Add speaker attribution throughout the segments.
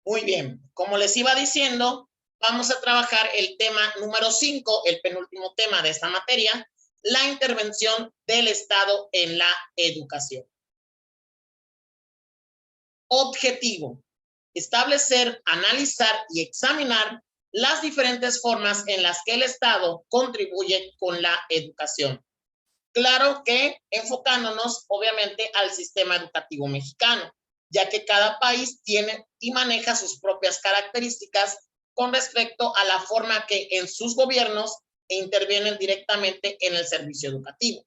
Speaker 1: Muy bien, como les iba diciendo, vamos a trabajar el tema número 5, el penúltimo tema de esta materia, la intervención del Estado en la educación. Objetivo: establecer, analizar y examinar las diferentes formas en las que el Estado contribuye con la educación. Claro que enfocándonos obviamente al sistema educativo mexicano, ya que cada país tiene y maneja sus propias características con respecto a la forma que en sus gobiernos intervienen directamente en el servicio educativo.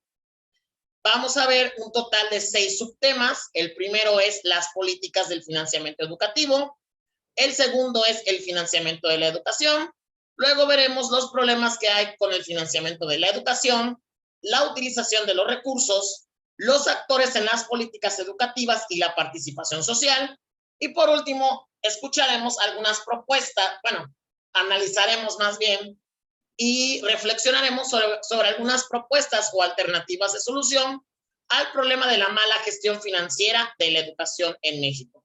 Speaker 1: Vamos a ver un total de 6 subtemas. El primero es las políticas del financiamiento educativo. El segundo es el financiamiento de la educación. Luego veremos los problemas que hay con el financiamiento de la educación, la utilización de los recursos, los actores en las políticas educativas y la participación social. Y por último, escucharemos algunas propuestas, analizaremos más bien y reflexionaremos sobre algunas propuestas o alternativas de solución al problema de la mala gestión financiera de la educación en México.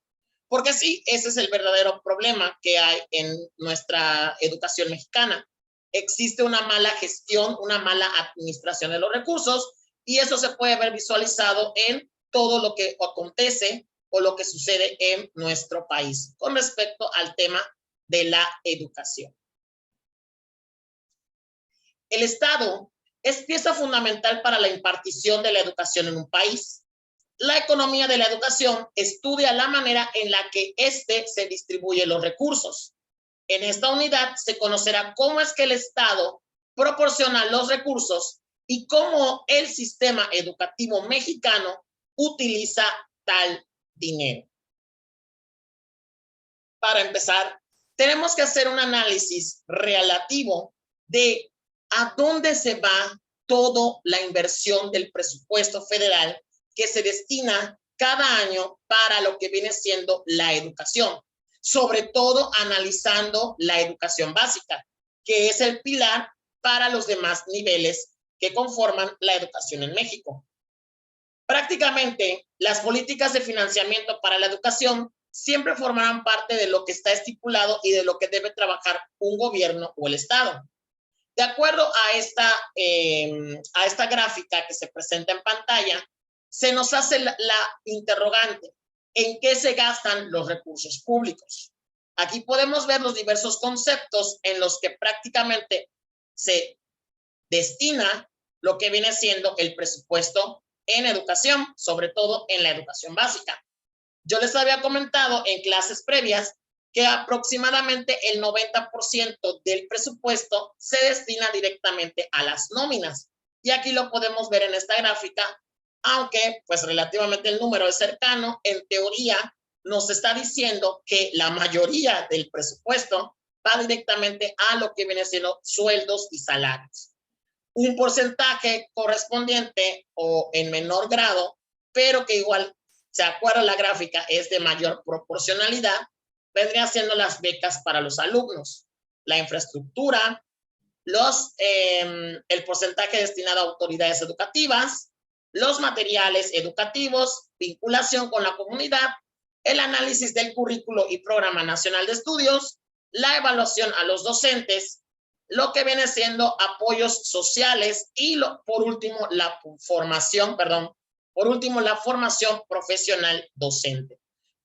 Speaker 1: Porque sí, ese es el verdadero problema que hay en nuestra educación mexicana. Existe una mala gestión, una mala administración de los recursos, y eso se puede ver visualizado en todo lo que acontece o lo que sucede en nuestro país con respecto al tema de la educación. El Estado es pieza fundamental para la impartición de la educación en un país. La economía de la educación estudia la manera en la que éste se distribuye los recursos. En esta unidad se conocerá cómo es que el Estado proporciona los recursos y cómo el sistema educativo mexicano utiliza tal dinero. Para empezar, tenemos que hacer un análisis relativo de a dónde se va toda la inversión del presupuesto federal que se destina cada año para lo que viene siendo la educación, sobre todo analizando la educación básica, que es el pilar para los demás niveles que conforman la educación en México. Prácticamente, las políticas de financiamiento para la educación siempre formarán parte de lo que está estipulado y de lo que debe trabajar un gobierno o el Estado. De acuerdo a esta gráfica que se presenta en pantalla, se nos hace la interrogante: ¿en qué se gastan los recursos públicos? Aquí podemos ver los diversos conceptos en los que prácticamente se destina lo que viene siendo el presupuesto en educación, sobre todo en la educación básica. Yo les había comentado en clases previas que aproximadamente el 90% del presupuesto se destina directamente a las nóminas. Y aquí lo podemos ver en esta gráfica, aunque pues relativamente el número es cercano, en teoría nos está diciendo que la mayoría del presupuesto va directamente a lo que viene siendo sueldos y salarios. Un porcentaje correspondiente o en menor grado, pero que igual, se acuerda la gráfica, es de mayor proporcionalidad, vendría siendo las becas para los alumnos, la infraestructura, el porcentaje destinado a autoridades educativas, los materiales educativos, vinculación con la comunidad, el análisis del currículo y programa nacional de estudios, la evaluación a los docentes, lo que viene siendo apoyos sociales y por último la formación profesional docente.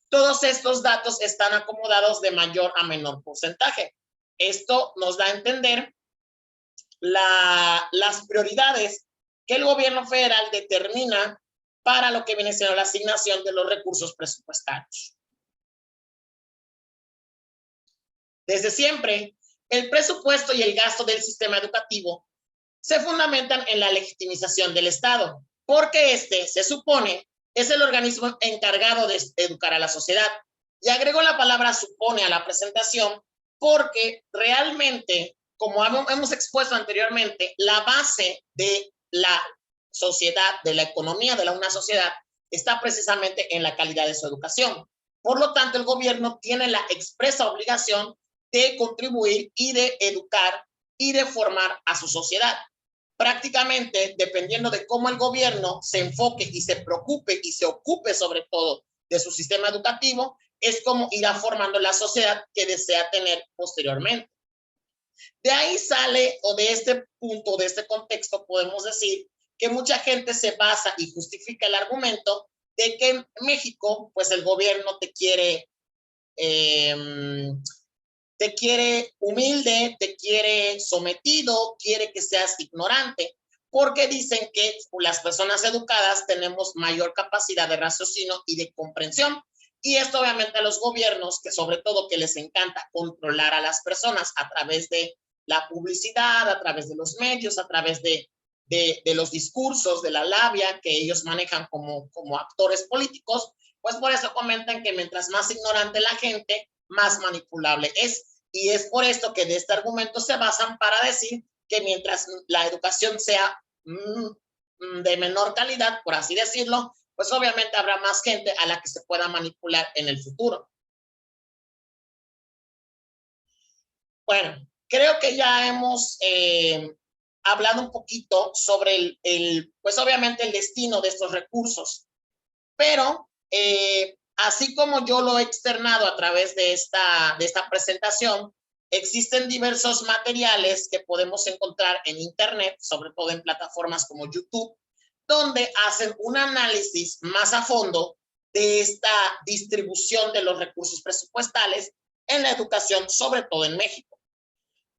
Speaker 1: Todos estos datos están acomodados de mayor a menor porcentaje. Esto nos da a entender las prioridades que el gobierno federal determina para lo que viene siendo la asignación de los recursos presupuestarios. Desde siempre, el presupuesto y el gasto del sistema educativo se fundamentan en la legitimización del Estado, porque este, se supone, es el organismo encargado de educar a la sociedad. Y agrego la palabra supone a la presentación porque realmente, como hemos expuesto anteriormente, la base de la sociedad, de la economía de una sociedad, está precisamente en la calidad de su educación. Por lo tanto, el gobierno tiene la expresa obligación de contribuir y de educar y de formar a su sociedad. Prácticamente, dependiendo de cómo el gobierno se enfoque y se preocupe y se ocupe sobre todo de su sistema educativo, es como irá formando la sociedad que desea tener posteriormente. De ahí sale, o de este punto, de este contexto, podemos decir que mucha gente se basa y justifica el argumento de que en México, pues el gobierno te quiere humilde, te quiere sometido, quiere que seas ignorante, porque dicen que las personas educadas tenemos mayor capacidad de raciocinio y de comprensión. Y esto obviamente a los gobiernos, que sobre todo que les encanta controlar a las personas a través de la publicidad, a través de los medios, a través de los discursos, de la labia que ellos manejan como actores políticos, pues por eso comentan que mientras más ignorante la gente, más manipulable es. Y es por esto que de este argumento se basan para decir que mientras la educación sea de menor calidad, por así decirlo, pues obviamente habrá más gente a la que se pueda manipular en el futuro. Bueno, creo que ya hemos hablado un poquito sobre pues obviamente el destino de estos recursos, pero así como yo lo he externado a través de esta presentación, existen diversos materiales que podemos encontrar en Internet, sobre todo en plataformas como YouTube, donde hacen un análisis más a fondo de esta distribución de los recursos presupuestales en la educación, sobre todo en México.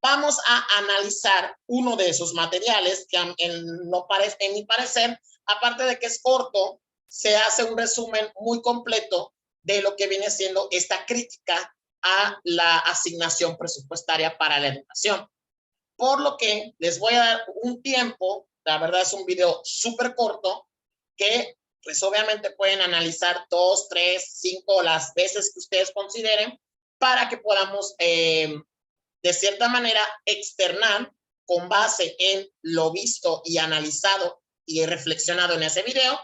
Speaker 1: Vamos a analizar uno de esos materiales que en mi parecer, aparte de que es corto, se hace un resumen muy completo de lo que viene siendo esta crítica a la asignación presupuestaria para la educación. Por lo que les voy a dar un tiempo, la verdad es un video súper corto, que pues obviamente pueden analizar 2, 3, 5 las veces que ustedes consideren para que podamos de cierta manera externar con base en lo visto y analizado y reflexionado en ese video,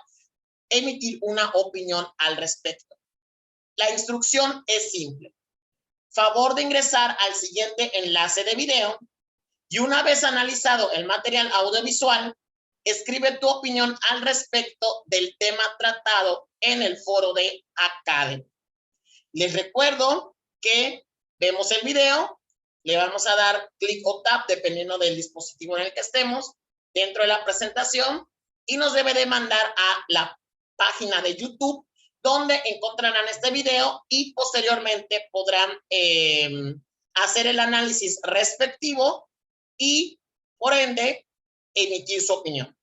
Speaker 1: emitir una opinión al respecto. La instrucción es simple. Favor de ingresar al siguiente enlace de video y una vez analizado el material audiovisual, escribe tu opinión al respecto del tema tratado en el foro de Academy. Les recuerdo que vemos el video, le vamos a dar clic o tap dependiendo del dispositivo en el que estemos dentro de la presentación y nos debe de mandar a la página de YouTube donde encontrarán este video y posteriormente podrán hacer el análisis respectivo y por ende emitir su opinión.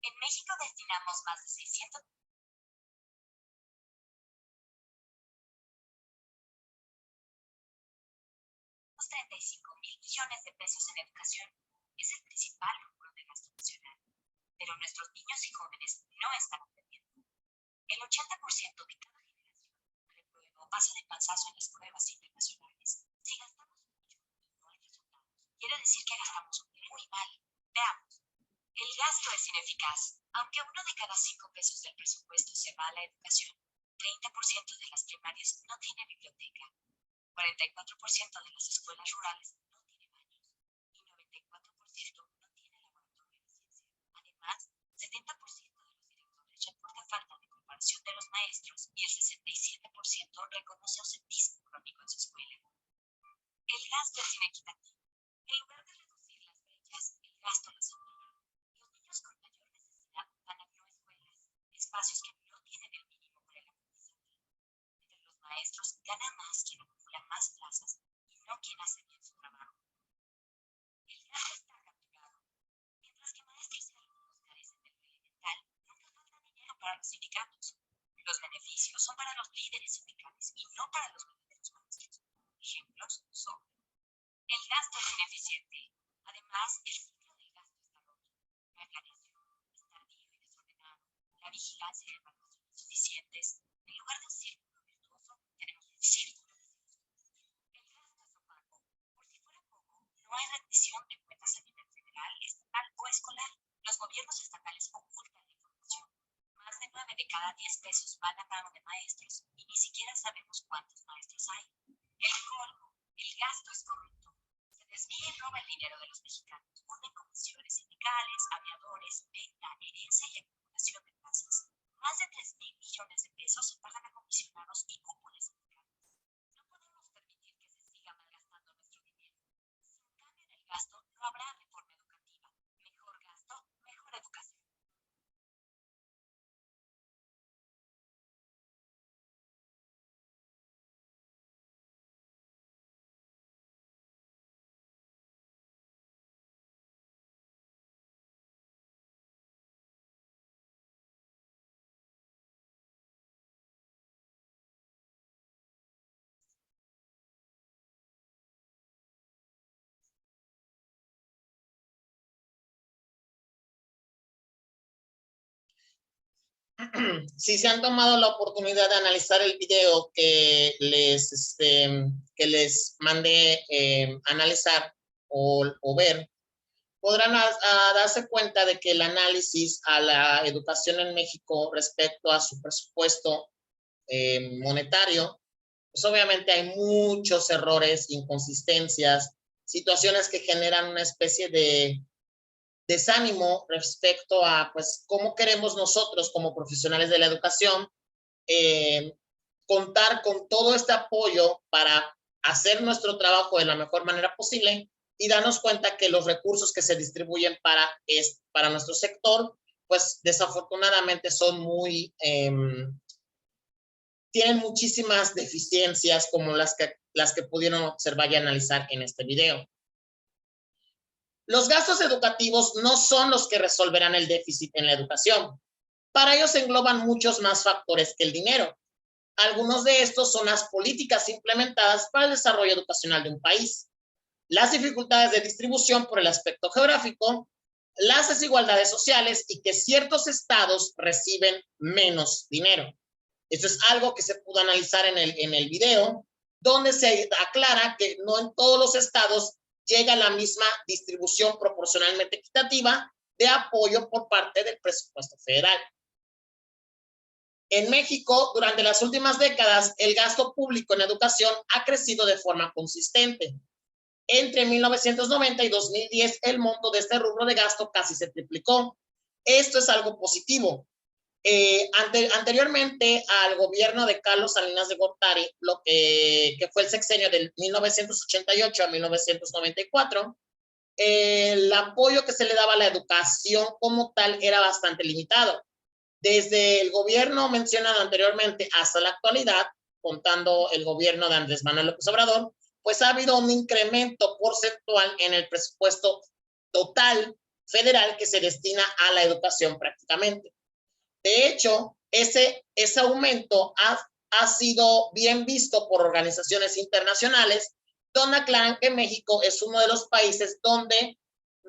Speaker 2: En México destinamos más de 635 mil millones de pesos en educación. Es el principal rubro de gasto nacional. pero nuestros niños y jóvenes no están aprendiendo. El 80% de cada generación reprueba o pasa de panzazo en las pruebas internacionales. Si gastamos mucho y no hay resultados, quiere decir que gastamos muy mal. Veamos. El gasto es ineficaz. Aunque 1 de cada 5 pesos del presupuesto se va a la educación, 30% de las primarias no tiene biblioteca, 44% de las escuelas rurales no tiene baños y 94% no tiene laboratorio de ciencia. Además, 70% de los directores reporta falta de comparación de los maestros y el 67% reconoce ausentismo crónico en su escuela. El gasto es inequitativo. En lugar de reducir las brechas, el gasto las aumenta. Los niños con mayor necesidad van a no escuelas, espacios que no tienen el mínimo para el aprendizaje. Entre los maestros gana más quien acumula más plazas y no quien hace bien su trabajo. El gasto está capturado. Mientras que maestros y alumnos carecen de lo elemental, nunca falta dinero para los sindicatos. Los beneficios son para los líderes sindicales y no para los verdaderos maestros. Ejemplos son: el gasto es ineficiente. Además, el ciclo del gasto está roto. La planeación es tardío y desordenado. La vigilancia y evaluación insuficientes. En lugar de un círculo virtuoso, tenemos un círculo vicioso. El gasto es opaco. Por si fuera poco, no hay rendición de cuentas a nivel federal, estatal o escolar. Los gobiernos estatales ocultan la información. Más de 9 de cada 10 pesos van a pago de maestros y ni siquiera sabemos cuántos maestros hay. El colmo, el gasto es corrupto. Se desvía y roba el dinero de los mexicanos. Unen comisiones sindicales, aviadores, venta, herencia y acumulación de plazas. Más de 3,000 millones de pesos se pagan a comisionados y cúpulas sindicales. No podemos permitir que se siga malgastando nuestro dinero. Sin cambio en el gasto, no habrá reforma educativa. Mejor gasto, mejor educación.
Speaker 1: Si se han tomado la oportunidad de analizar el video que les mandé analizar o ver, podrán darse cuenta de que el análisis a la educación en México respecto a su presupuesto monetario, pues obviamente hay muchos errores, inconsistencias, situaciones que generan una especie de desánimo respecto a, pues, cómo queremos nosotros como profesionales de la educación contar con todo este apoyo para hacer nuestro trabajo de la mejor manera posible y darnos cuenta que los recursos que se distribuyen para nuestro sector, pues desafortunadamente son tienen muchísimas deficiencias como las que pudieron observar y analizar en este video. Los gastos educativos no son los que resolverán el déficit en la educación. Para ellos se engloban muchos más factores que el dinero. Algunos de estos son las políticas implementadas para el desarrollo educacional de un país, las dificultades de distribución por el aspecto geográfico, las desigualdades sociales y que ciertos estados reciben menos dinero. Esto es algo que se pudo analizar en el video, donde se aclara que no en todos los estados llega la misma distribución proporcionalmente equitativa de apoyo por parte del presupuesto federal. En México, durante las últimas décadas, el gasto público en educación ha crecido de forma consistente. Entre 1990 y 2010, el monto de este rubro de gasto casi se triplicó. Esto es algo positivo. Anteriormente al gobierno de Carlos Salinas de Gortari, que fue el sexenio del 1988 a 1994, el apoyo que se le daba a la educación como tal era bastante limitado. Desde el gobierno mencionado anteriormente hasta la actualidad, contando el gobierno de Andrés Manuel López Obrador, pues ha habido un incremento porcentual en el presupuesto total federal que se destina a la educación prácticamente. De hecho, ese aumento ha sido bien visto por organizaciones internacionales, donde aclaran que México es uno de los países donde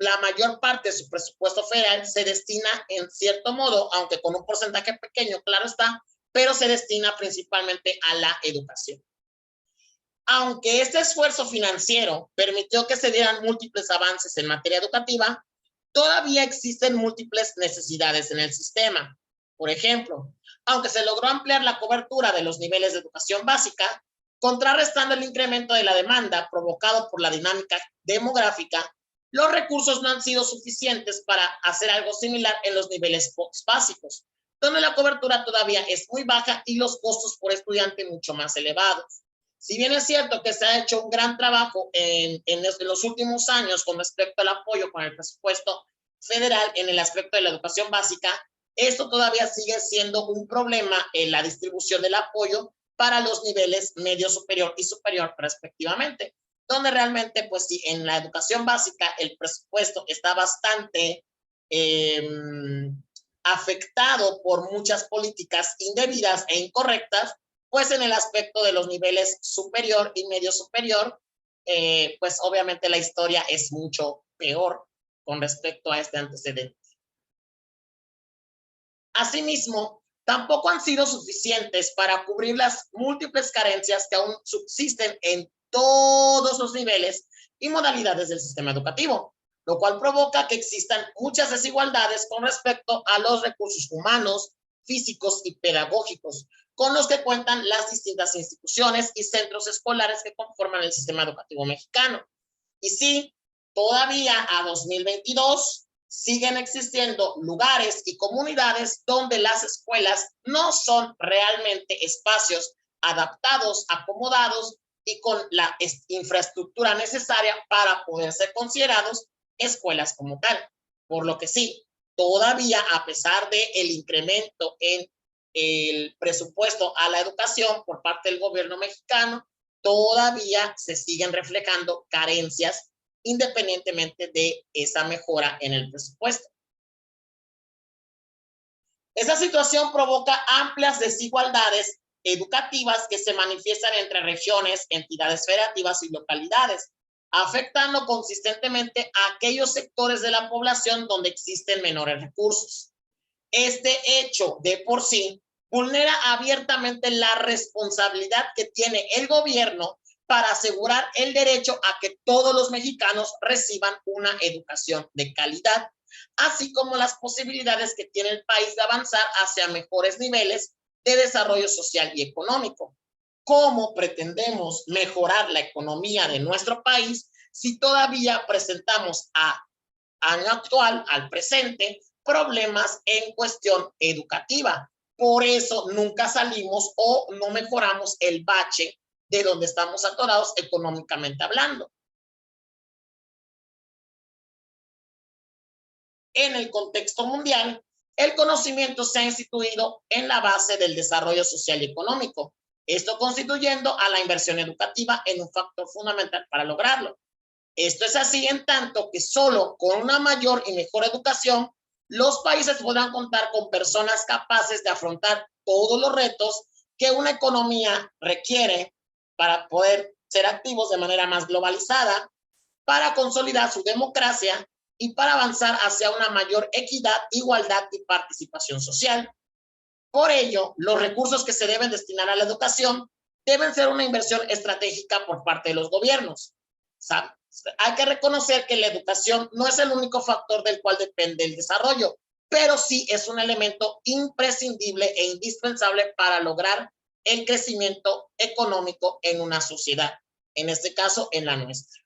Speaker 1: la mayor parte de su presupuesto federal se destina en cierto modo, aunque con un porcentaje pequeño, claro está, pero se destina principalmente a la educación. Aunque este esfuerzo financiero permitió que se dieran múltiples avances en materia educativa, todavía existen múltiples necesidades en el sistema. Por ejemplo, aunque se logró ampliar la cobertura de los niveles de educación básica, contrarrestando el incremento de la demanda provocado por la dinámica demográfica, los recursos no han sido suficientes para hacer algo similar en los niveles básicos, donde la cobertura todavía es muy baja y los costos por estudiante mucho más elevados. Si bien es cierto que se ha hecho un gran trabajo en los últimos años con respecto al apoyo con el presupuesto federal en el aspecto de la educación básica, esto todavía sigue siendo un problema en la distribución del apoyo para los niveles medio superior y superior respectivamente, donde realmente, pues sí, en la educación básica el presupuesto está bastante afectado por muchas políticas indebidas e incorrectas, pues en el aspecto de los niveles superior y medio superior, pues obviamente la historia es mucho peor con respecto a este antecedente. Asimismo, tampoco han sido suficientes para cubrir las múltiples carencias que aún subsisten en todos los niveles y modalidades del sistema educativo, lo cual provoca que existan muchas desigualdades con respecto a los recursos humanos, físicos y pedagógicos con los que cuentan las distintas instituciones y centros escolares que conforman el sistema educativo mexicano. Y sí, todavía a 2022 siguen existiendo lugares y comunidades donde las escuelas no son realmente espacios adaptados, acomodados y con la infraestructura necesaria para poder ser considerados escuelas como tal. Por lo que sí, todavía a pesar del incremento en el presupuesto a la educación por parte del gobierno mexicano, todavía se siguen reflejando carencias independientemente de esa mejora en el presupuesto. Esa situación provoca amplias desigualdades educativas que se manifiestan entre regiones, entidades federativas y localidades, afectando consistentemente a aquellos sectores de la población donde existen menores recursos. Este hecho de por sí vulnera abiertamente la responsabilidad que tiene el gobierno para asegurar el derecho a que todos los mexicanos reciban una educación de calidad, así como las posibilidades que tiene el país de avanzar hacia mejores niveles de desarrollo social y económico. ¿Cómo pretendemos mejorar la economía de nuestro país si todavía presentamos a año actual, al presente, problemas en cuestión educativa? Por eso nunca salimos o no mejoramos el bache de donde estamos atorados económicamente hablando. En el contexto mundial, el conocimiento se ha instituido en la base del desarrollo social y económico, esto constituyendo a la inversión educativa en un factor fundamental para lograrlo. Esto es así en tanto que solo con una mayor y mejor educación, los países podrán contar con personas capaces de afrontar todos los retos que una economía requiere para poder ser activos de manera más globalizada, para consolidar su democracia y para avanzar hacia una mayor equidad, igualdad y participación social. Por ello, los recursos que se deben destinar a la educación deben ser una inversión estratégica por parte de los gobiernos. Hay que reconocer que la educación no es el único factor del cual depende el desarrollo, pero sí es un elemento imprescindible e indispensable para lograr el crecimiento económico en una sociedad, en este caso en la nuestra.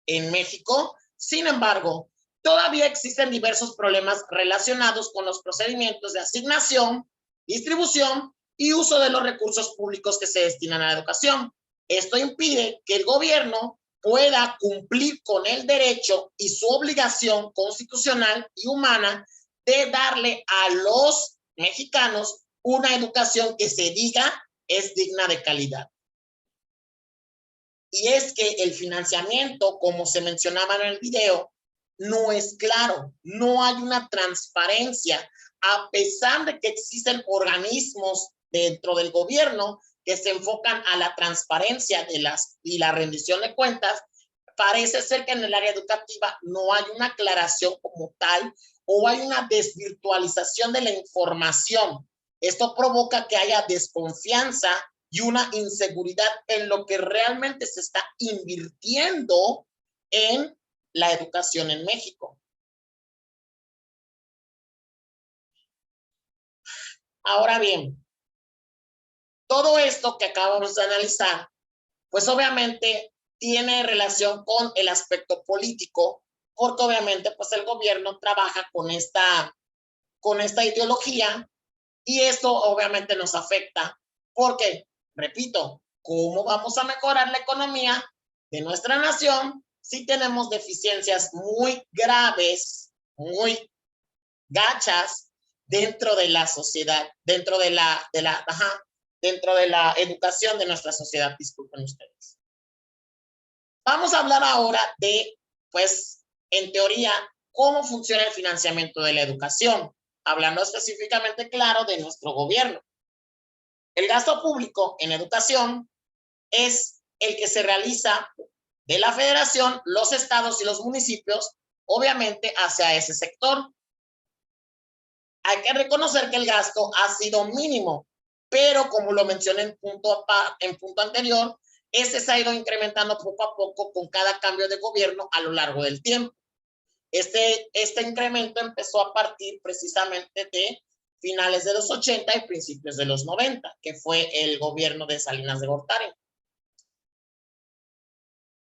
Speaker 1: En México, sin embargo, todavía existen diversos problemas relacionados con los procedimientos de asignación, distribución y uso de los recursos públicos que se destinan a la educación. Esto impide que el gobierno pueda cumplir con el derecho y su obligación constitucional y humana de darle a los mexicanos una educación que se diga es digna de calidad. Y es que el financiamiento, como se mencionaba en el video, no es claro, no hay una transparencia, a pesar de que existen organismos dentro del gobierno que se enfocan a la transparencia y la rendición de cuentas. parece ser que en el área educativa no hay una aclaración como tal o hay una desvirtualización de la información. Esto provoca que haya desconfianza y una inseguridad en lo que realmente se está invirtiendo en la educación en México. Ahora bien, todo esto que acabamos de analizar, pues obviamente tiene relación con el aspecto político, porque obviamente pues el gobierno trabaja con esta ideología y esto obviamente nos afecta porque, repito, ¿cómo vamos a mejorar la economía de nuestra nación si tenemos deficiencias muy graves, muy gachas dentro de la sociedad, dentro de la educación de nuestra sociedad? Disculpen ustedes. Vamos a hablar ahora de, pues, en teoría, cómo funciona el financiamiento de la educación, hablando específicamente, claro, de nuestro gobierno. El gasto público en educación es el que se realiza de la federación, los estados y los municipios, obviamente hacia ese sector. Hay que reconocer que el gasto ha sido mínimo, pero como lo mencioné en punto anterior, ese se ha ido incrementando poco a poco con cada cambio de gobierno a lo largo del tiempo. Este incremento empezó a partir precisamente de finales de los 80 y principios de los 90, que fue el gobierno de Salinas de Gortari.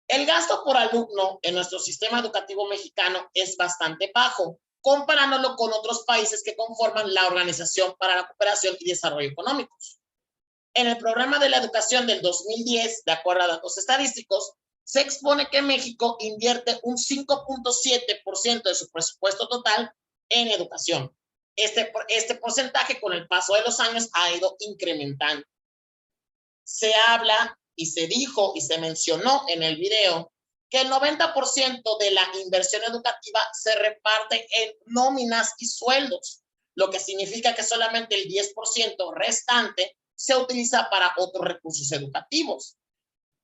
Speaker 1: El gasto por alumno en nuestro sistema educativo mexicano es bastante bajo, comparándolo con otros países que conforman la Organización para la Cooperación y Desarrollo Económicos. En el programa de la educación del 2010, de acuerdo a datos estadísticos, se expone que México invierte un 5.7% de su presupuesto total en educación. Este porcentaje con el paso de los años ha ido incrementando. Se habla y se dijo y se mencionó en el video que el 90% de la inversión educativa se reparte en nóminas y sueldos, lo que significa que solamente el 10% restante se utiliza para otros recursos educativos.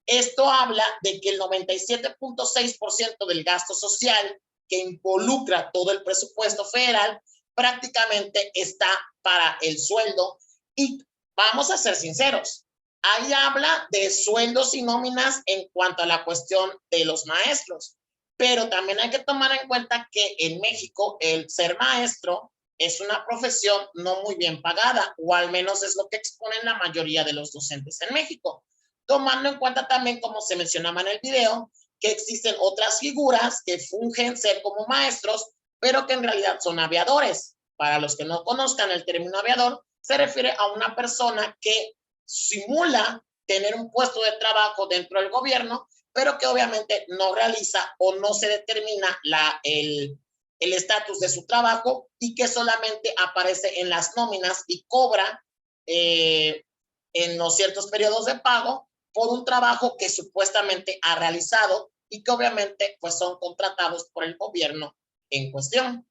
Speaker 1: Esto habla de que el 97.6% del gasto social que involucra todo el presupuesto federal prácticamente está para el sueldo. Y vamos a ser sinceros, ahí habla de sueldos y nóminas en cuanto a la cuestión de los maestros, pero también hay que tomar en cuenta que en México el ser maestro es una profesión no muy bien pagada, o al menos es lo que exponen la mayoría de los docentes en México, tomando en cuenta también, como se mencionaba en el video, que existen otras figuras que fungen ser como maestros, pero que en realidad son aviadores. Para los que no conozcan el término aviador, se refiere a una persona que simula tener un puesto de trabajo dentro del gobierno, pero que obviamente no realiza o no se determina el estatus de su trabajo y que solamente aparece en las nóminas y cobra en los ciertos periodos de pago por un trabajo que supuestamente ha realizado y que obviamente pues son contratados por el gobierno en cuestión.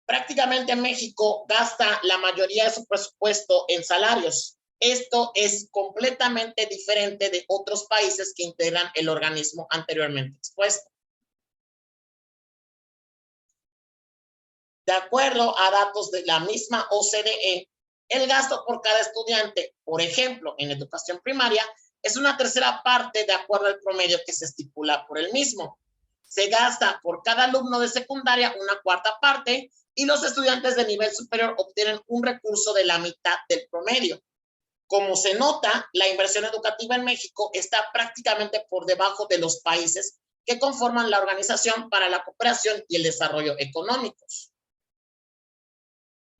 Speaker 1: Prácticamente México gasta la mayoría de su presupuesto en salarios. Esto es completamente diferente de otros países que integran el organismo anteriormente expuesto. De acuerdo a datos de la misma OCDE, el gasto por cada estudiante, por ejemplo, en educación primaria, es una tercera parte de acuerdo al promedio que se estipula por el mismo. Se gasta por cada alumno de secundaria una cuarta parte y los estudiantes de nivel superior obtienen un recurso de la mitad del promedio. Como se nota, la inversión educativa en México está prácticamente por debajo de los países que conforman la Organización para la Cooperación y el Desarrollo Económicos.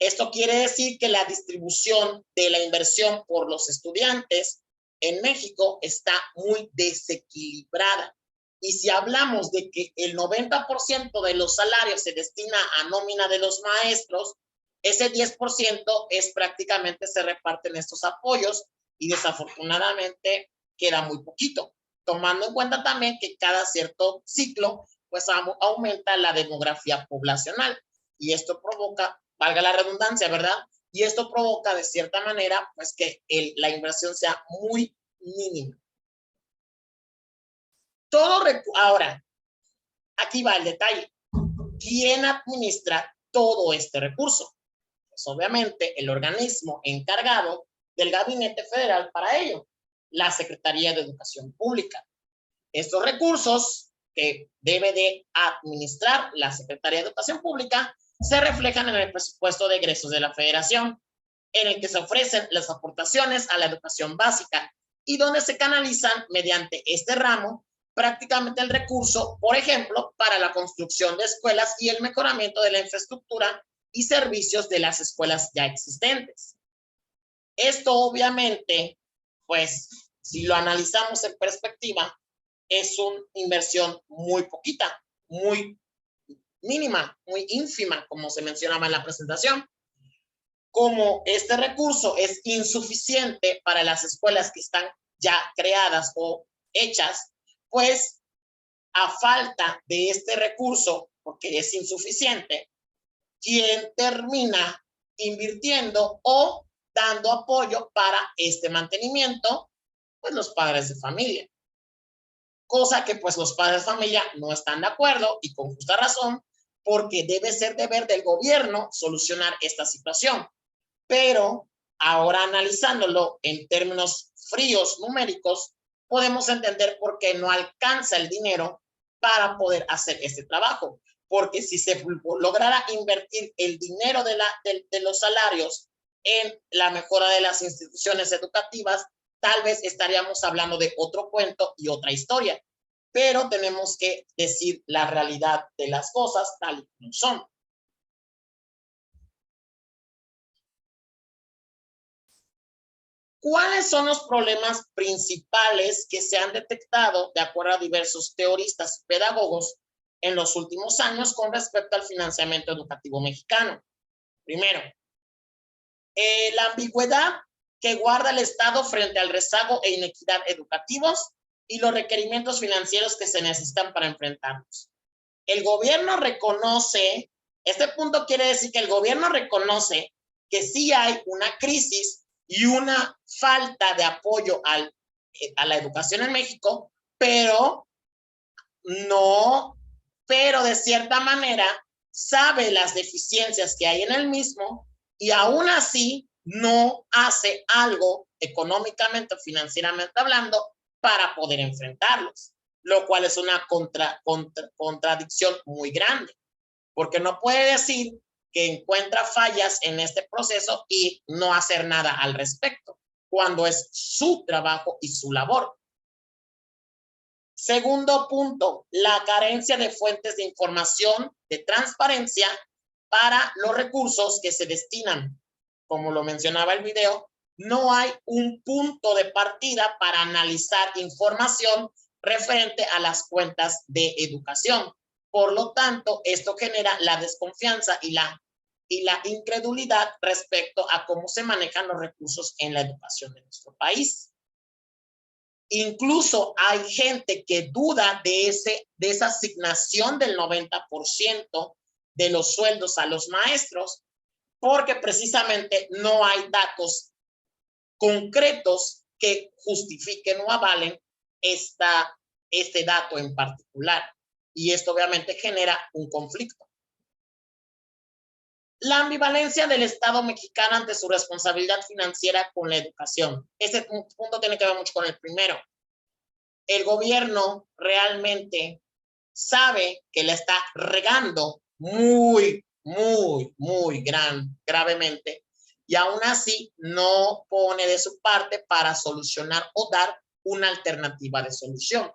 Speaker 1: Esto quiere decir que la distribución de la inversión por los estudiantes en México está muy desequilibrada. Y si hablamos de que el 90% de los salarios se destina a nómina de los maestros, ese 10% es prácticamente se reparten estos apoyos y desafortunadamente queda muy poquito, tomando en cuenta también que cada cierto ciclo pues aumenta la demografía poblacional y esto provoca, valga la redundancia, ¿verdad? Y esto provoca de cierta manera pues que la inversión sea muy mínima. Ahora, aquí va el detalle. ¿Quién administra todo este recurso? Pues obviamente el organismo encargado del Gabinete Federal para ello, la Secretaría de Educación Pública. Estos recursos que debe de administrar la Secretaría de Educación Pública se reflejan en el presupuesto de egresos de la Federación, en el que se ofrecen las aportaciones a la educación básica y donde se canalizan mediante este ramo prácticamente el recurso, por ejemplo, para la construcción de escuelas y el mejoramiento de la infraestructura y servicios de las escuelas ya existentes. Esto obviamente, pues, si lo analizamos en perspectiva, es una inversión muy poquita, muy mínima, muy ínfima, como se mencionaba en la presentación. Como este recurso es insuficiente para las escuelas que están ya creadas o hechas, pues a falta de este recurso, porque es insuficiente, quien termina invirtiendo o dando apoyo para este mantenimiento, pues los padres de familia. Cosa que pues los padres de familia no están de acuerdo y con justa razón, porque debe ser deber del gobierno solucionar esta situación. Pero ahora analizándolo en términos fríos numéricos, podemos entender por qué no alcanza el dinero para poder hacer este trabajo. Porque si se lograra invertir el dinero de los salarios en la mejora de las instituciones educativas, tal vez estaríamos hablando de otro cuento y otra historia. Pero tenemos que decir la realidad de las cosas tal y como son. ¿Cuáles son los problemas principales que se han detectado de acuerdo a diversos teoristas y pedagogos en los últimos años con respecto al financiamiento educativo mexicano? Primero, la ambigüedad que guarda el Estado frente al rezago e inequidad educativos y los requerimientos financieros que se necesitan para enfrentarlos. El gobierno reconoce, este punto quiere decir que el gobierno reconoce que sí hay una crisis y una falta de apoyo a la educación en México, pero de cierta manera sabe las deficiencias que hay en el mismo y aún así no hace algo económicamente o financieramente hablando para poder enfrentarlos, lo cual es una contradicción muy grande, porque no puede decir que encuentra fallas en este proceso y no hacer nada al respecto, cuando es su trabajo y su labor. Segundo punto, la carencia de fuentes de información, de transparencia para los recursos que se destinan. Como lo mencionaba el video, no hay un punto de partida para analizar información referente a las cuentas de educación. Por lo tanto, esto genera la desconfianza y la incredulidad respecto a cómo se manejan los recursos en la educación de nuestro país. Incluso hay gente que duda de esa asignación del 90% de los sueldos a los maestros, porque precisamente no hay datos concretos que justifiquen o avalen este dato en particular. Y esto obviamente genera un conflicto. La ambivalencia del Estado mexicano ante su responsabilidad financiera con la educación. Ese punto tiene que ver mucho con el primero. El gobierno realmente sabe que la está regando muy gravemente y aún así no pone de su parte para solucionar o dar una alternativa de solución.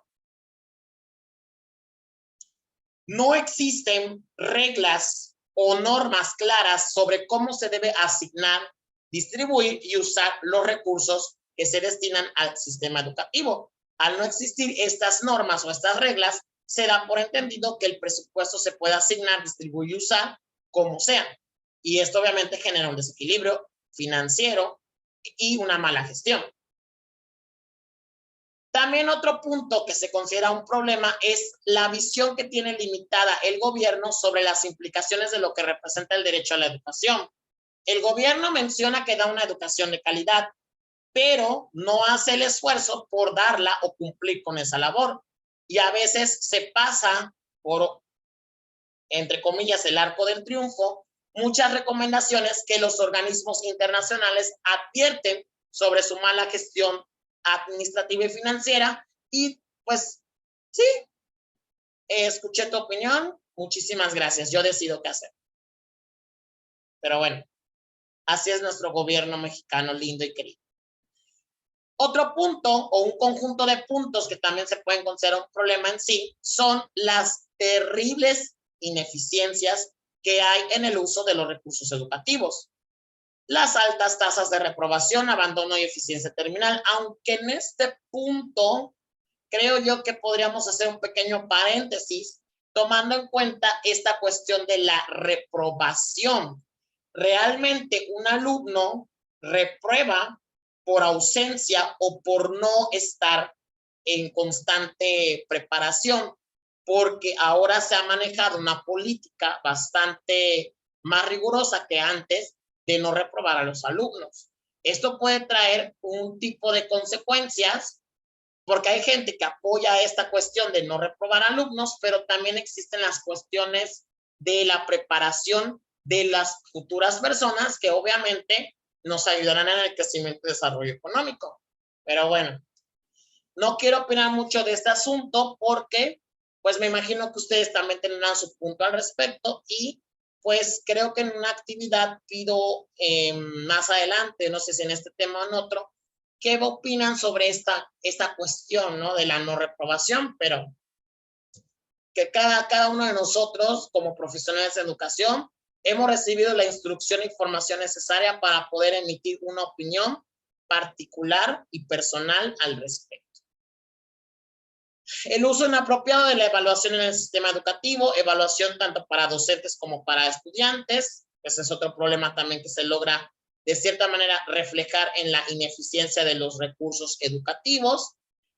Speaker 1: No existen reglas o normas claras sobre cómo se debe asignar, distribuir y usar los recursos que se destinan al sistema educativo. Al no existir estas normas o estas reglas, se da por entendido que el presupuesto se puede asignar, distribuir y usar como sea. Y esto obviamente genera un desequilibrio financiero y una mala gestión. También otro punto que se considera un problema es la visión que tiene limitada el gobierno sobre las implicaciones de lo que representa el derecho a la educación. El gobierno menciona que da una educación de calidad, pero no hace el esfuerzo por darla o cumplir con esa labor. y a veces se pasa por, entre comillas, el arco del triunfo, muchas recomendaciones que los organismos internacionales advierten sobre su mala gestión administrativa y financiera. Y pues sí, escuché tu opinión, muchísimas gracias, yo decido qué hacer. Pero bueno, así es nuestro gobierno mexicano lindo y querido. Otro punto o un conjunto de puntos que también se pueden considerar un problema en sí son las terribles ineficiencias que hay en el uso de los recursos educativos. Las altas tasas de reprobación, abandono y eficiencia terminal, aunque en este punto creo yo que podríamos hacer un pequeño paréntesis tomando en cuenta esta cuestión de la reprobación. Realmente un alumno reprueba por ausencia o por no estar en constante preparación, porque ahora se ha manejado una política bastante más rigurosa que antes de no reprobar a los alumnos. Esto puede traer un tipo de consecuencias, porque hay gente que apoya esta cuestión de no reprobar alumnos, pero también existen las cuestiones de la preparación de las futuras personas que obviamente nos ayudarán en el crecimiento y desarrollo económico. Pero bueno, no quiero opinar mucho de este asunto porque pues me imagino que ustedes también tendrán su punto al respecto y pues creo que en una actividad pido más adelante, no sé si en este tema o en otro, qué opinan sobre esta cuestión, ¿no? De la no reprobación, pero que cada uno de nosotros como profesionales de educación hemos recibido la instrucción e información necesaria para poder emitir una opinión particular y personal al respecto. El uso inapropiado de la evaluación en el sistema educativo, evaluación tanto para docentes como para estudiantes. Ese es otro problema también que se logra de cierta manera reflejar en la ineficiencia de los recursos educativos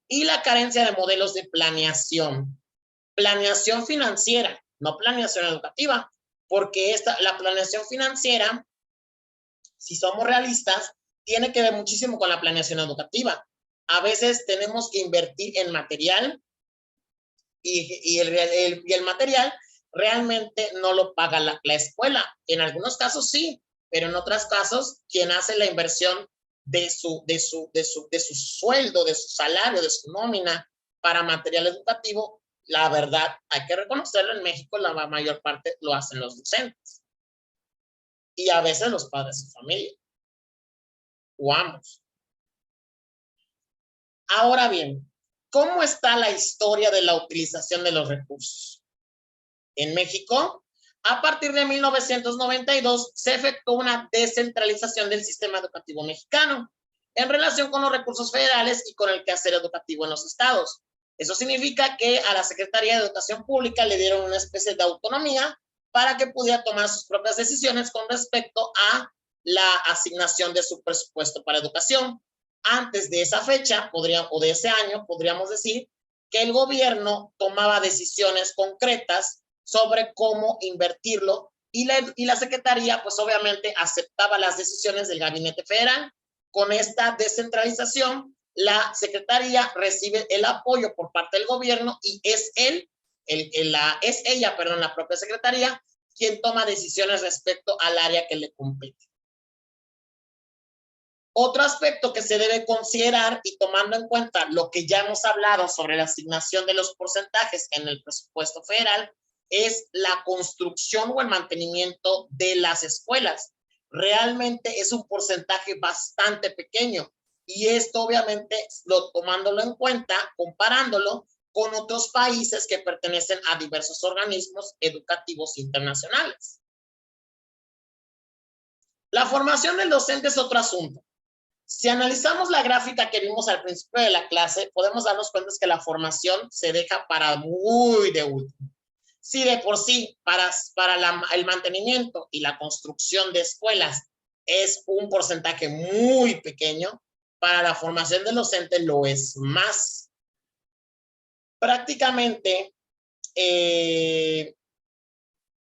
Speaker 1: y la carencia de modelos de planeación. Planeación financiera, no planeación educativa, porque la planeación financiera, si somos realistas, tiene que ver muchísimo con la planeación educativa. A veces tenemos que invertir en material y el material realmente no lo paga la escuela. En algunos casos sí, pero en otros casos quien hace la inversión de su sueldo, de su salario, de su nómina para material educativo, la verdad, hay que reconocerlo, en México la mayor parte lo hacen los docentes y a veces los padres de familia o ambos. Ahora bien, ¿cómo está la historia de la utilización de los recursos? En México, a partir de 1992, se efectuó una descentralización del sistema educativo mexicano en relación con los recursos federales y con el quehacer educativo en los estados. Eso significa que a la Secretaría de Educación Pública le dieron una especie de autonomía para que pudiera tomar sus propias decisiones con respecto a la asignación de su presupuesto para educación. Antes de esa fecha, o de ese año, podríamos decir que el gobierno tomaba decisiones concretas sobre cómo invertirlo y la Secretaría, pues obviamente, aceptaba las decisiones del Gabinete Federal. Con esta descentralización, la Secretaría recibe el apoyo por parte del gobierno y es ella, la propia Secretaría, quien toma decisiones respecto al área que le compete. Otro aspecto que se debe considerar y tomando en cuenta lo que ya hemos hablado sobre la asignación de los porcentajes en el presupuesto federal es la construcción o el mantenimiento de las escuelas. Realmente es un porcentaje bastante pequeño y esto obviamente tomándolo en cuenta, comparándolo con otros países que pertenecen a diversos organismos educativos internacionales. La formación del docente es otro asunto. Si analizamos la gráfica que vimos al principio de la clase, podemos darnos cuenta que la formación se deja para muy de último. Si de por sí para el mantenimiento y la construcción de escuelas es un porcentaje muy pequeño, para la formación del docente lo es más. Prácticamente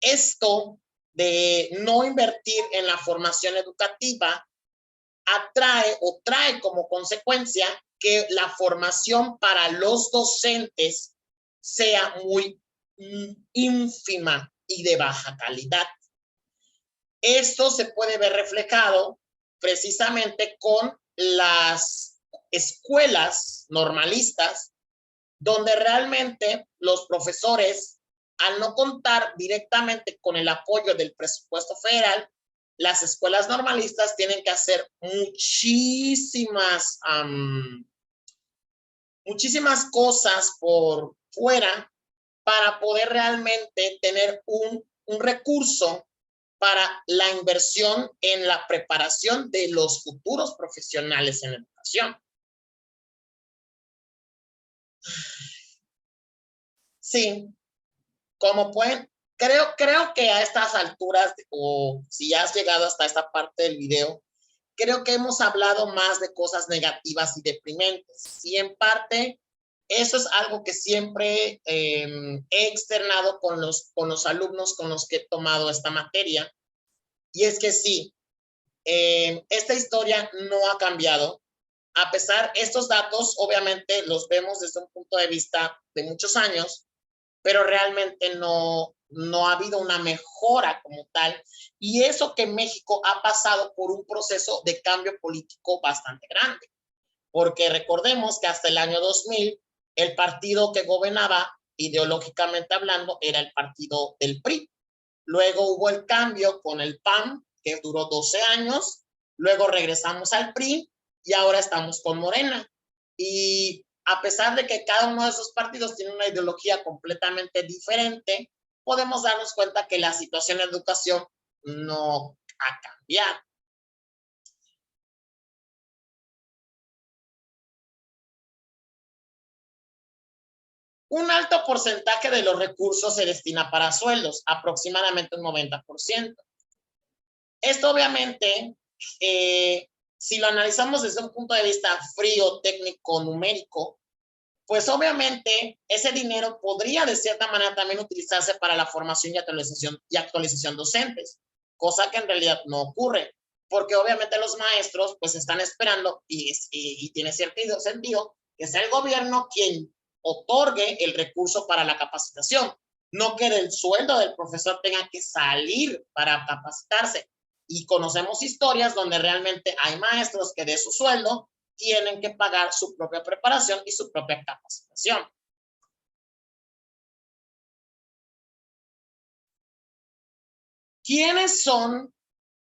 Speaker 1: esto de no invertir en la formación educativa trae como consecuencia que la formación para los docentes sea muy ínfima y de baja calidad. Esto se puede ver reflejado precisamente con las escuelas normalistas, donde realmente los profesores, al no contar directamente con el apoyo del presupuesto federal, las escuelas normalistas tienen que hacer muchísimas cosas por fuera para poder realmente tener un recurso para la inversión en la preparación de los futuros profesionales en educación. Sí, como pueden, creo que a estas alturas, o si ya has llegado hasta esta parte del video, creo que hemos hablado más de cosas negativas y deprimentes. Y en parte, eso es algo que siempre he externado con los alumnos con los que he tomado esta materia. Y es que sí, esta historia no ha cambiado. A pesar, estos datos obviamente los vemos desde un punto de vista de muchos años, pero realmente no ha habido una mejora como tal. Y eso que México ha pasado por un proceso de cambio político bastante grande. Porque recordemos que hasta el año 2000, el partido que gobernaba, ideológicamente hablando, era el partido del PRI. Luego hubo el cambio con el PAN, que duró 12 años. Luego regresamos al PRI y ahora estamos con Morena. Y a pesar de que cada uno de esos partidos tiene una ideología completamente diferente, podemos darnos cuenta que la situación de educación no ha cambiado. Un alto porcentaje de los recursos se destina para sueldos, aproximadamente un 90%. Esto obviamente, si lo analizamos desde un punto de vista frío, técnico, numérico, pues obviamente ese dinero podría de cierta manera también utilizarse para la formación y actualización docentes, cosa que en realidad no ocurre, porque obviamente los maestros pues están esperando y tiene cierto sentido que sea el gobierno quien otorgue el recurso para la capacitación, no que el sueldo del profesor tenga que salir para capacitarse. Y conocemos historias donde realmente hay maestros que de su sueldo tienen que pagar su propia preparación y su propia capacitación. ¿Quiénes son,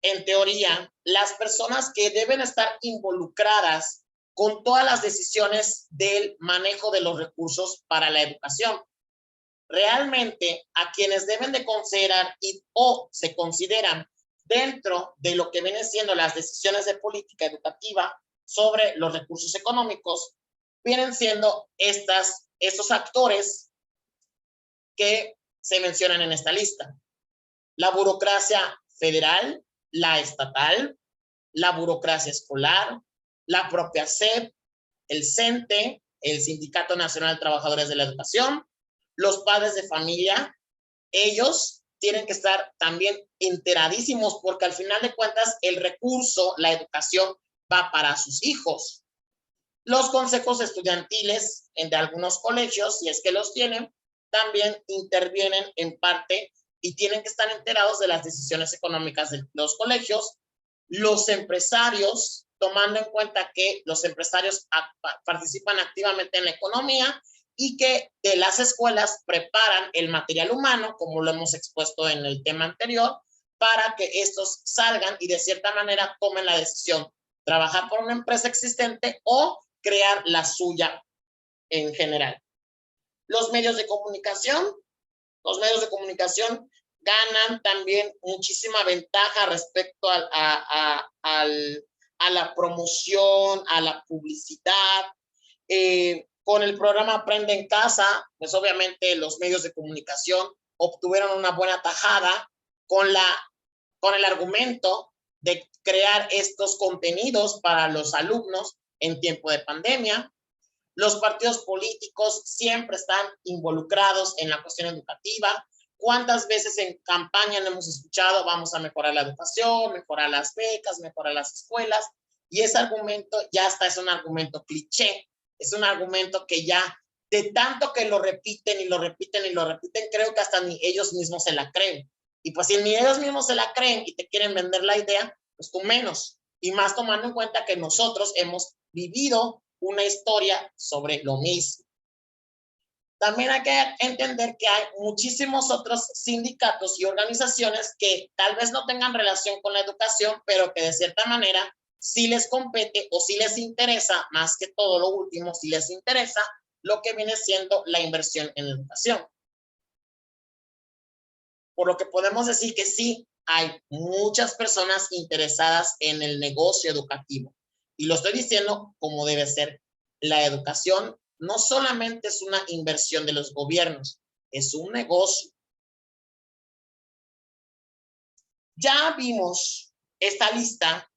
Speaker 1: en teoría, las personas que deben estar involucradas con todas las decisiones del manejo de los recursos para la educación? Realmente, a quienes deben de considerar o se consideran dentro de lo que vienen siendo las decisiones de política educativa sobre los recursos económicos, vienen siendo estos actores que se mencionan en esta lista. La burocracia federal, la estatal, la burocracia escolar, la propia SEP, el CENTE, el Sindicato Nacional de Trabajadores de la Educación, los padres de familia. Ellos tienen que estar también enteradísimos porque al final de cuentas el recurso, la educación va para sus hijos. Los consejos estudiantiles de algunos colegios, si es que los tienen, también intervienen en parte y tienen que estar enterados de las decisiones económicas de los colegios. Los empresarios, tomando en cuenta que los empresarios participan activamente en la economía y que de las escuelas preparan el material humano, como lo hemos expuesto en el tema anterior, para que estos salgan y de cierta manera tomen la decisión, trabajar por una empresa existente o crear la suya en general. Los medios de comunicación ganan también muchísima ventaja respecto a la promoción, a la publicidad. Con el programa Aprende en Casa, pues obviamente los medios de comunicación obtuvieron una buena tajada con el argumento de crear estos contenidos para los alumnos en tiempo de pandemia. Los partidos políticos siempre están involucrados en la cuestión educativa. ¿Cuántas veces en campaña no hemos escuchado vamos a mejorar la educación, mejorar las becas, mejorar las escuelas? Y ese argumento ya está, es un argumento cliché, es un argumento que ya de tanto que lo repiten y lo repiten y lo repiten, creo que hasta ni ellos mismos se la creen. Y pues si ni ellos mismos se la creen y te quieren vender la idea, pues tú menos. Y más tomando en cuenta que nosotros hemos vivido una historia sobre lo mismo. También hay que entender que hay muchísimos otros sindicatos y organizaciones que tal vez no tengan relación con la educación, pero que de cierta manera sí les compete o sí les interesa, más que todo lo último, sí les interesa lo que viene siendo la inversión en educación. Por lo que podemos decir que sí, hay muchas personas interesadas en el negocio educativo. Y lo estoy diciendo como debe ser. La educación no solamente es una inversión de los gobiernos, es un negocio. Ya vimos esta lista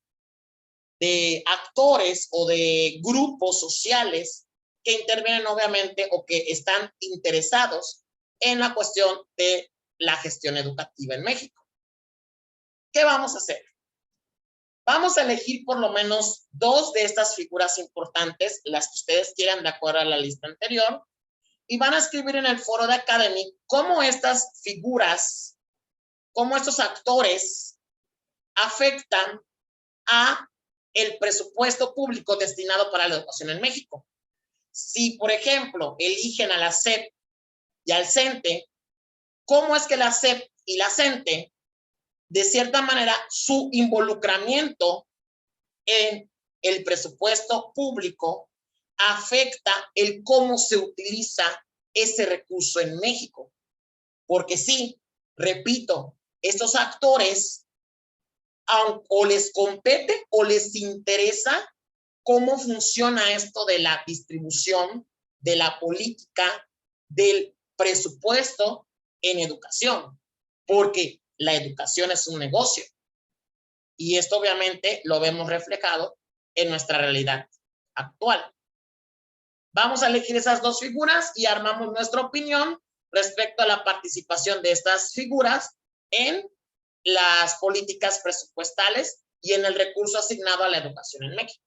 Speaker 1: de actores o de grupos sociales que intervienen obviamente o que están interesados en la cuestión de la gestión educativa en México. ¿Qué vamos a hacer? Vamos a elegir por lo menos dos de estas figuras importantes, las que ustedes quieran de acuerdo a la lista anterior, y van a escribir en el foro de Academy cómo estas figuras, cómo estos actores afectan a el presupuesto público destinado para la educación en México. Si, por ejemplo, eligen a la SEP y al CENTE, ¿cómo es que la SEP y la CENTE, de cierta manera, su involucramiento en el presupuesto público afecta el cómo se utiliza ese recurso en México? Porque sí, repito, estos actores o les compete o les interesa cómo funciona esto de la distribución, de la política, del presupuesto en educación, porque la educación es un negocio y esto obviamente lo vemos reflejado en nuestra realidad actual. Vamos a elegir esas dos figuras y armamos nuestra opinión respecto a la participación de estas figuras en las políticas presupuestales y en el recurso asignado a la educación en México.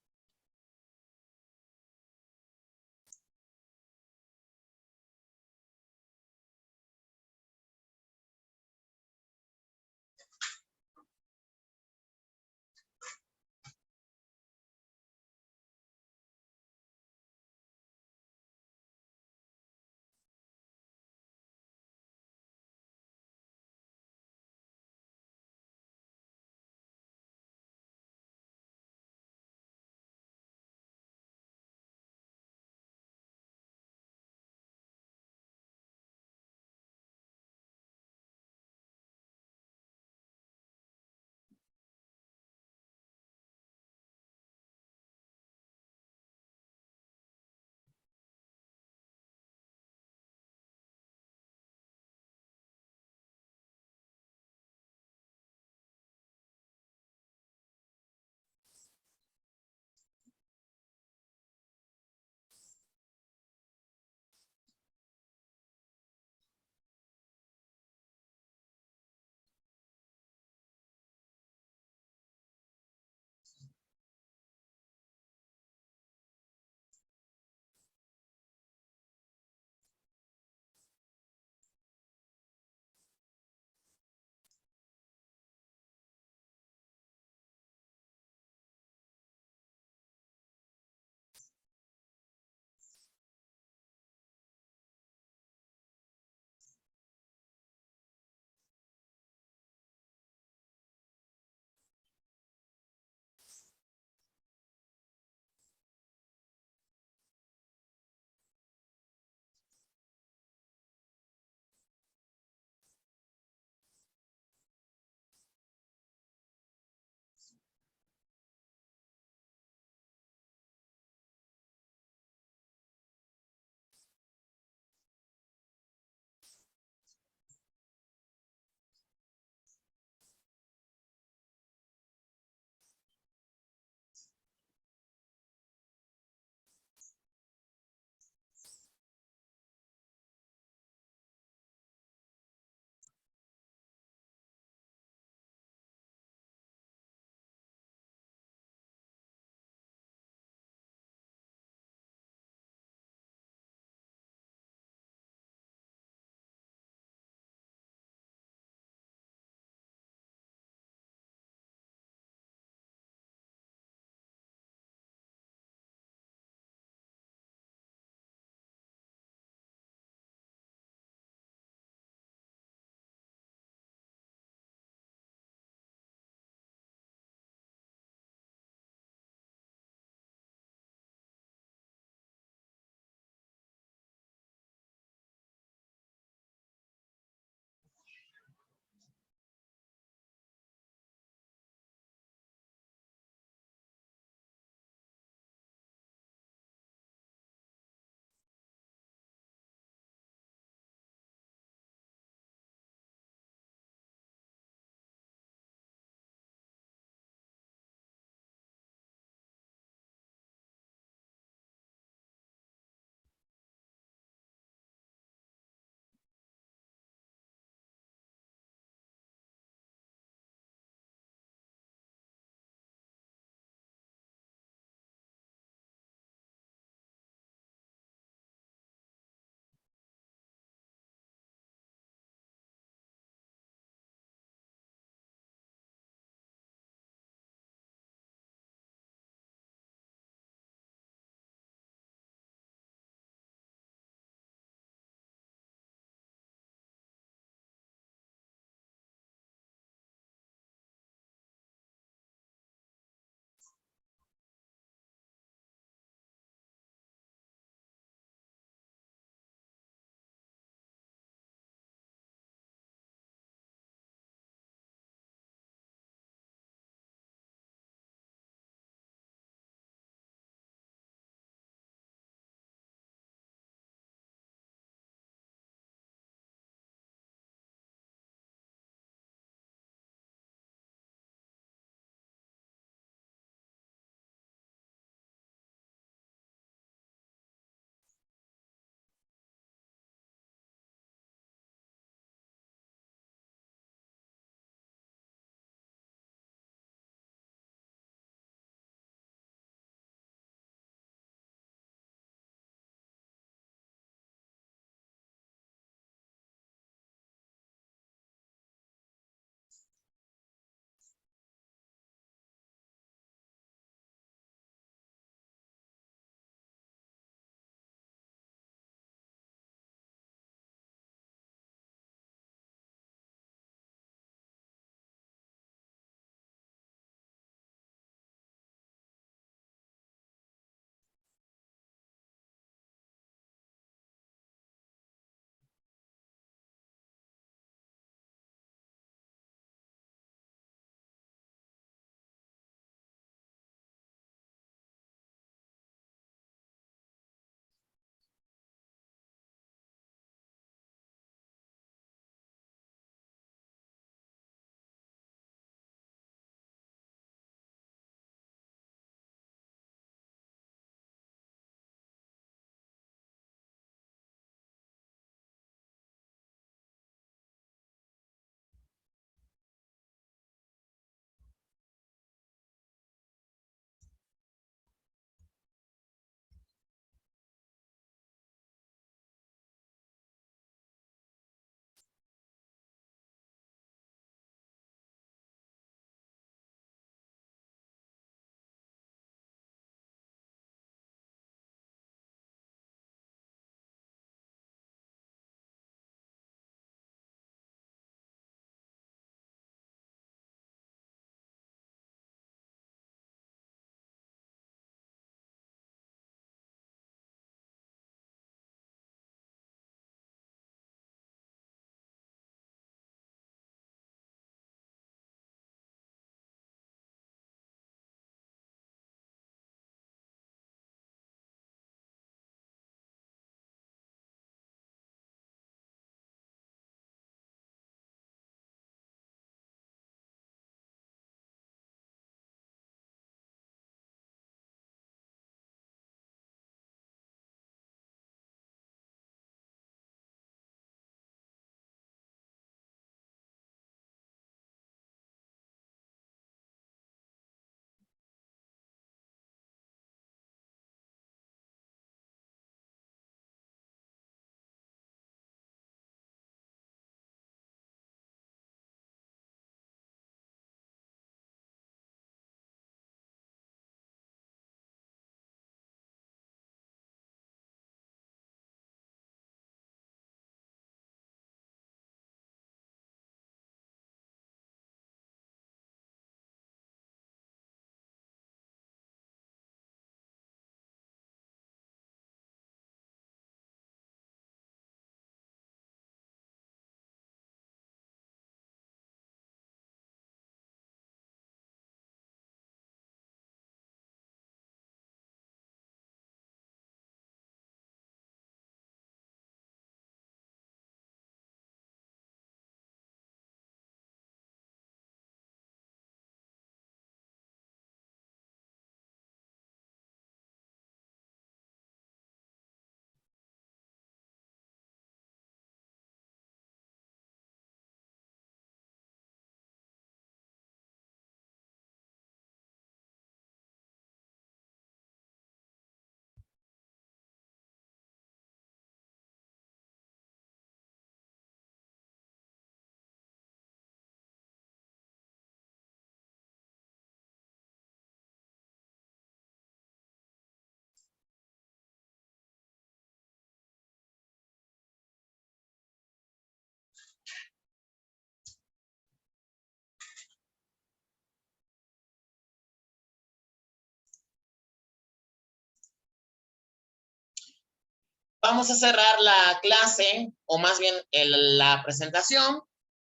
Speaker 1: Vamos a cerrar la clase, o más bien la presentación,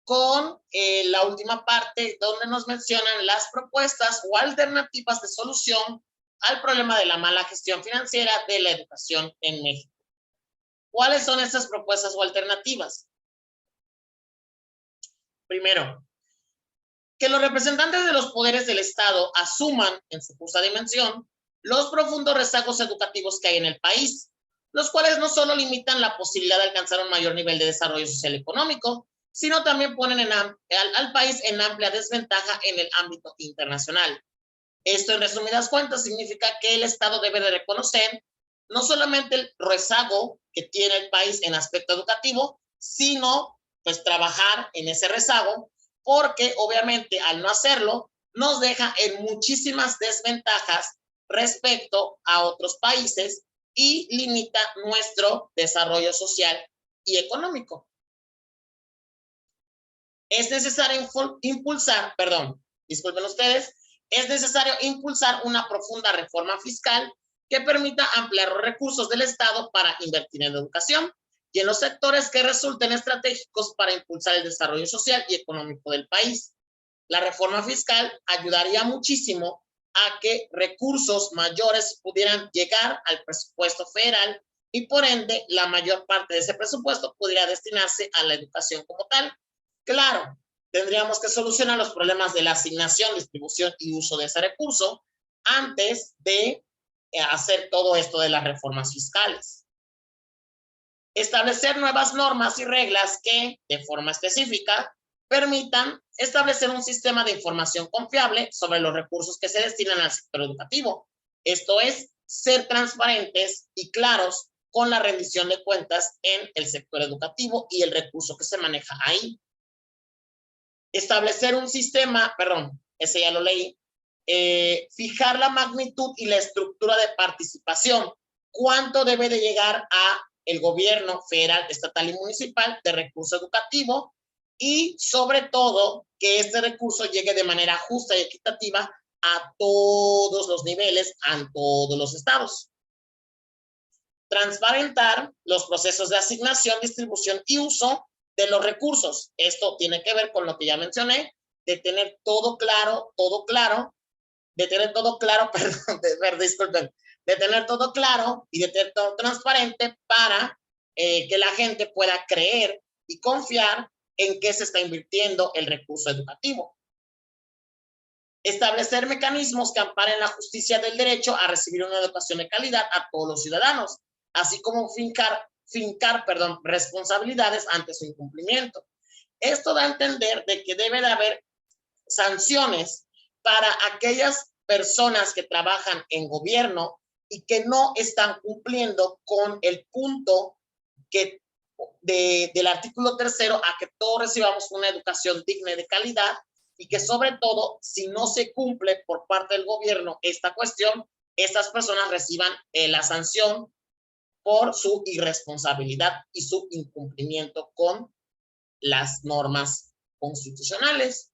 Speaker 1: con la última parte donde nos mencionan las propuestas o alternativas de solución al problema de la mala gestión financiera de la educación en México. ¿Cuáles son estas propuestas o alternativas? Primero, que los representantes de los poderes del Estado asuman en su justa dimensión los profundos rezagos educativos que hay en el país, los cuales no solo limitan la posibilidad de alcanzar un mayor nivel de desarrollo social y económico, sino también ponen al país en amplia desventaja en el ámbito internacional. Esto, en resumidas cuentas, significa que el Estado debe de reconocer no solamente el rezago que tiene el país en aspecto educativo, sino pues trabajar en ese rezago, porque obviamente al no hacerlo nos deja en muchísimas desventajas respecto a otros países y limita nuestro desarrollo social y económico. Es necesario impulsar, disculpen ustedes, es necesario impulsar una profunda reforma fiscal que permita ampliar los recursos del Estado para invertir en educación y en los sectores que resulten estratégicos para impulsar el desarrollo social y económico del país. La reforma fiscal ayudaría muchísimo a que recursos mayores pudieran llegar al presupuesto federal y por ende la mayor parte de ese presupuesto pudiera destinarse a la educación como tal. Claro, tendríamos que solucionar los problemas de la asignación, distribución y uso de ese recurso antes de hacer todo esto de las reformas fiscales. Establecer nuevas normas y reglas que, de forma específica, permitan establecer un sistema de información confiable sobre los recursos que se destinan al sector educativo. Esto es, ser transparentes y claros con la rendición de cuentas en el sector educativo y el recurso que se maneja ahí. Establecer un sistema, ese ya lo leí, fijar la magnitud y la estructura de participación. ¿Cuánto debe de llegar a el gobierno federal, estatal y municipal de recurso educativo? Y sobre todo, que este recurso llegue de manera justa y equitativa a todos los niveles, a todos los estados. Transparentar los procesos de asignación, distribución y uso de los recursos. Esto tiene que ver con lo que ya mencioné, de tener todo claro, de tener todo claro y de tener todo transparente para que la gente pueda creer y confiar en qué se está invirtiendo el recurso educativo. Establecer mecanismos que amparen la justicia del derecho a recibir una educación de calidad a todos los ciudadanos, así como fincar responsabilidades ante su incumplimiento. Esto da a entender de que debe de haber sanciones para aquellas personas que trabajan en gobierno y que no están cumpliendo con el punto que del artículo 3 a que todos recibamos una educación digna y de calidad, y que sobre todo, si no se cumple por parte del gobierno esta cuestión, estas personas reciban la sanción por su irresponsabilidad y su incumplimiento con las normas constitucionales.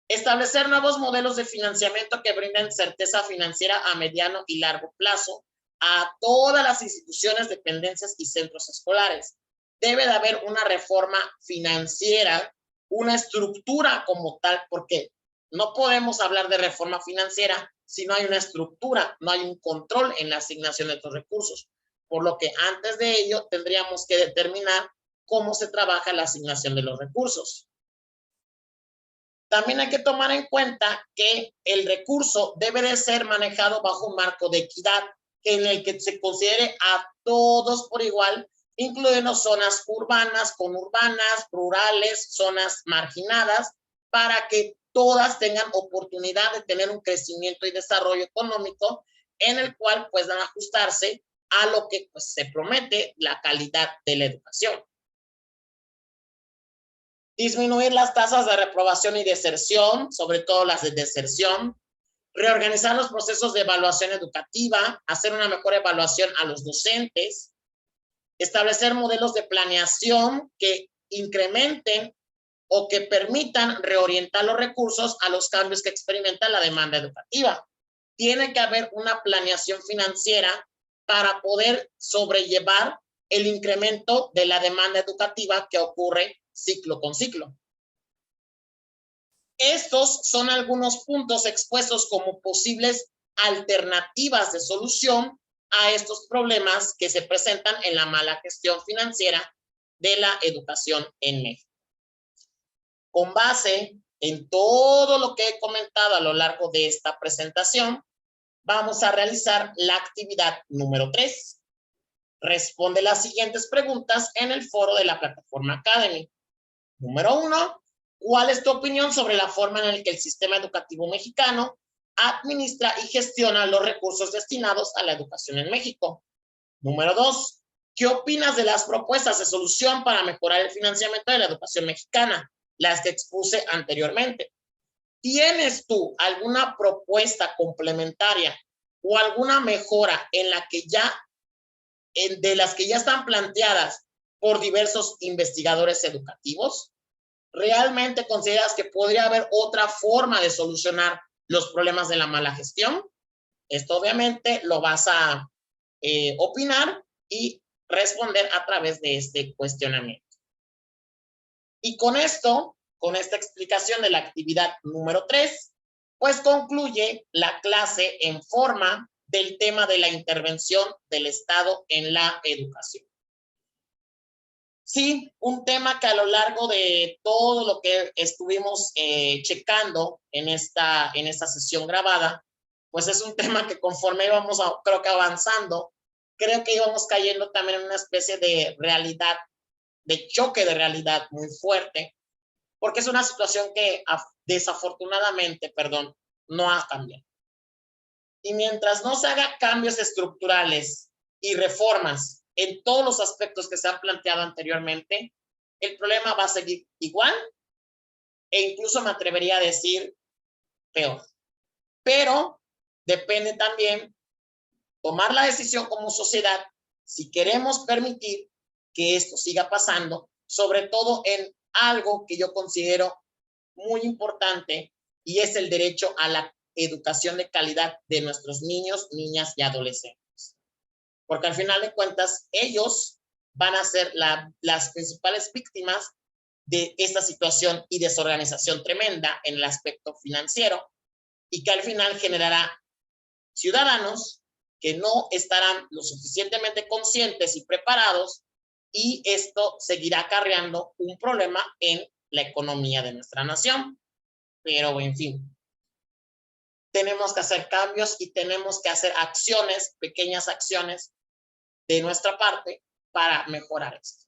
Speaker 1: Establecer nuevos modelos de financiamiento que brinden certeza financiera a mediano y largo plazo a todas las instituciones, dependencias y centros escolares. Debe de haber una reforma financiera, una estructura como tal, porque no podemos hablar de reforma financiera si no hay una estructura, no hay un control en la asignación de estos recursos. Por lo que antes de ello tendríamos que determinar cómo se trabaja la asignación de los recursos. También hay que tomar en cuenta que el recurso debe de ser manejado bajo un marco de equidad en el que se considere a todos por igual, incluyendo zonas urbanas, conurbanas, rurales, zonas marginadas, para que todas tengan oportunidad de tener un crecimiento y desarrollo económico en el cual puedan ajustarse a lo que pues, se promete, la calidad de la educación. Disminuir las tasas de reprobación y deserción, sobre todo las de deserción. Reorganizar los procesos de evaluación educativa, hacer una mejor evaluación a los docentes. Establecer modelos de planeación que incrementen o que permitan reorientar los recursos a los cambios que experimenta la demanda educativa. Tiene que haber una planeación financiera para poder sobrellevar el incremento de la demanda educativa que ocurre ciclo con ciclo. Estos son algunos puntos expuestos como posibles alternativas de solución a estos problemas que se presentan en la mala gestión financiera de la educación en México. Con base en todo lo que he comentado a lo largo de esta presentación, vamos a realizar la actividad número 3. Responde las siguientes preguntas en el foro de la plataforma Academy. Número 1. ¿Cuál es tu opinión sobre la forma en la que el sistema educativo mexicano administra y gestiona los recursos destinados a la educación en México? Número 2. ¿Qué opinas de las propuestas de solución para mejorar el financiamiento de la educación mexicana? Las que expuse anteriormente. ¿Tienes tú alguna propuesta complementaria o alguna mejora en la que de las que ya están planteadas por diversos investigadores educativos? ¿Realmente consideras que podría haber otra forma de solucionar los problemas de la mala gestión? Esto obviamente lo vas a opinar y responder a través de este cuestionamiento. Y con esto, con esta explicación de la actividad número 3, pues concluye la clase en forma del tema de la intervención del Estado en la educación. Sí, un tema que a lo largo de todo lo que estuvimos checando en esta sesión grabada, pues es un tema que conforme íbamos, creo que avanzando, creo que íbamos cayendo también en una especie de realidad, de choque de realidad muy fuerte, porque es una situación que desafortunadamente, no ha cambiado. Y mientras no se hagan cambios estructurales y reformas en todos los aspectos que se han planteado anteriormente, el problema va a seguir igual e incluso me atrevería a decir peor. Pero depende también tomar la decisión como sociedad si queremos permitir que esto siga pasando, sobre todo en algo que yo considero muy importante y es el derecho a la educación de calidad de nuestros niños, niñas y adolescentes. Porque al final de cuentas, ellos van a ser las principales víctimas de esta situación y desorganización tremenda en el aspecto financiero y que al final generará ciudadanos que no estarán lo suficientemente conscientes y preparados y esto seguirá acarreando un problema en la economía de nuestra nación. Pero en fin, tenemos que hacer cambios y tenemos que hacer acciones, pequeñas acciones de nuestra parte para mejorar esto.